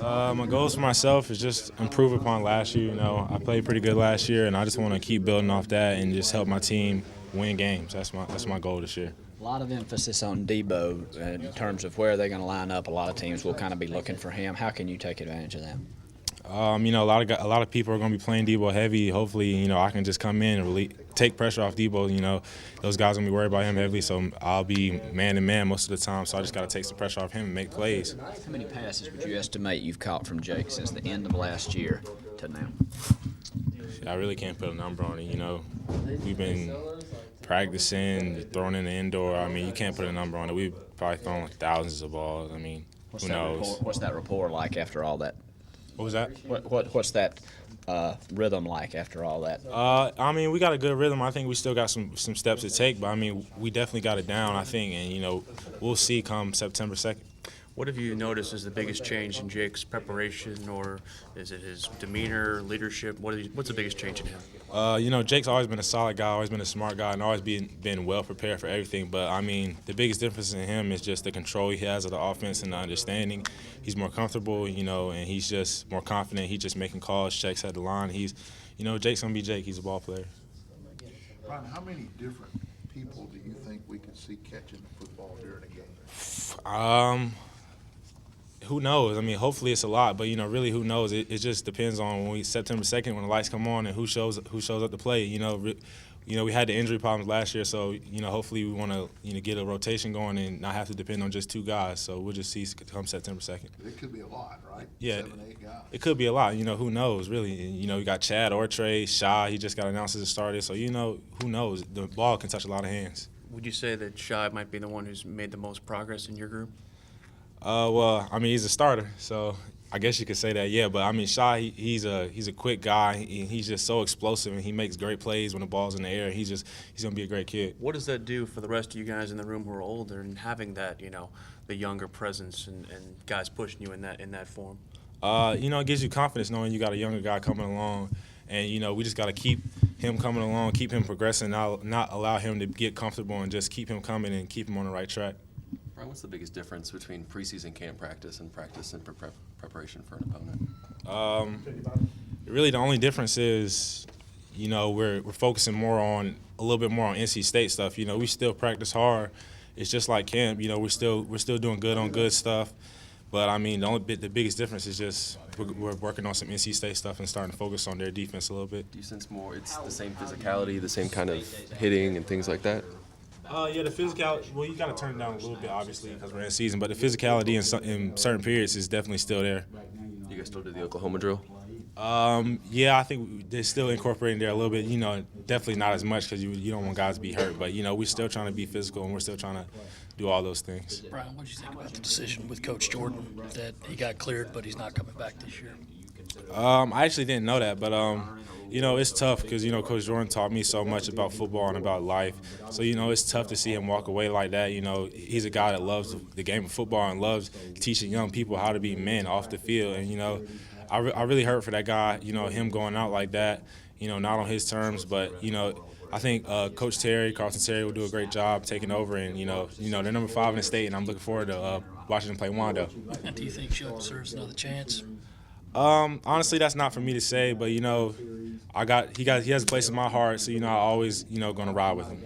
My goals for myself is just improve upon last year. You know, I played pretty good last year, and I just want to keep building off that and just help my team win games. That's my goal this year. A lot of emphasis on Debo in terms of where they're going to line up. A lot of teams will kind of be looking for him. How can you take advantage of that? You know, a lot of people are going to be playing Debo heavy. Hopefully, you know, I can just come in and really take pressure off Debo. You know, those guys are going to be worried about him heavily, so I'll be man to man most of the time. So I just got to take some pressure off him and make plays. How many passes would you estimate you've caught from Jake since the end of last year to now? I really can't put a number on it. You know, we've been practicing, throwing in the indoor. I mean, you can't put a number on it. We've probably thrown like thousands of balls. I mean, who knows? What's that rapport like after all that? What was that? What's that rhythm like after all that? I mean, we got a good rhythm. I think we still got some steps to take, but I mean, we definitely got it down, I think, and you know, we'll see come September 2nd. What have you noticed as the biggest change in Jake's preparation, or is it his demeanor, leadership? What's the biggest change in him? You know, Jake's always been a solid guy, always been a smart guy, and always been well prepared for everything. But, I mean, the biggest difference in him is just the control he has of the offense and the understanding. He's more comfortable, you know, and he's just more confident. He's just making calls, checks at the line. You know, Jake's going to be Jake. He's a ball player. Bryan, how many different people do you think we could see catching the football during a game? Who knows? I mean, hopefully it's a lot, but, you know, really who knows? It just depends on September 2nd when the lights come on and who shows up to play. You know, we had the injury problems last year, so, you know, hopefully we want to, you know, get a rotation going and not have to depend on just two guys. So we'll just see come September 2nd. It could be a lot, right? Yeah. 7, 8 guys. It could be a lot. You know, who knows, really? You know, you got Chad or Trey, Shy. He just got announced as a starter. So, you know, who knows? The ball can touch a lot of hands. Would you say that Shai might be the one who's made the most progress in your group? Well, I mean, he's a starter, so I guess you could say that, yeah. But, I mean, Shai, he's a quick guy. He's just so explosive, and he makes great plays when the ball's in the air. He's going to be a great kid. What does that do for the rest of you guys in the room who are older and having that, you know, the younger presence and guys pushing you in that form? You know, it gives you confidence knowing you got a younger guy coming along. And, you know, we just got to keep him coming along, keep him progressing, not allow him to get comfortable and just keep him coming and keep him on the right track. Bryan, what's the biggest difference between preseason camp practice and preparation for an opponent? Really, the only difference is, you know, we're focusing a little bit more on NC State stuff. You know, we still practice hard. It's just like camp. You know, we're still doing good on good stuff. But I mean, the biggest difference is just we're working on some NC State stuff and starting to focus on their defense a little bit. Do you sense more it's the same physicality, the same kind of hitting and things like that? Yeah, the physicality. Well, you got to turn it down a little bit, obviously, because we're in season. But the physicality in certain periods is definitely still there. You guys still do the Oklahoma drill? Yeah, I think they're still incorporating there a little bit. You know, definitely not as much because you don't want guys to be hurt. But, you know, we're still trying to be physical and we're still trying to do all those things. Bryan, what did you think about the decision with Coach Jordan that he got cleared but he's not coming back this year? I actually didn't know that, but you know, it's tough because, you know, Coach Jordan taught me so much about football and about life. So, you know, it's tough to see him walk away like that. You know, he's a guy that loves the game of football and loves teaching young people how to be men off the field. And, you know, I really hurt for that guy, you know, him going out like that, you know, not on his terms. But, you know, I think Coach Carlton Terry will do a great job taking over. And, you know, they're number 5 in the state, and I'm looking forward to watching them play Wando. Do you think Shelton deserves another chance? Honestly, that's not for me to say, but, you know, he has a place in my heart, so, you know, I always, you know, going to ride with him.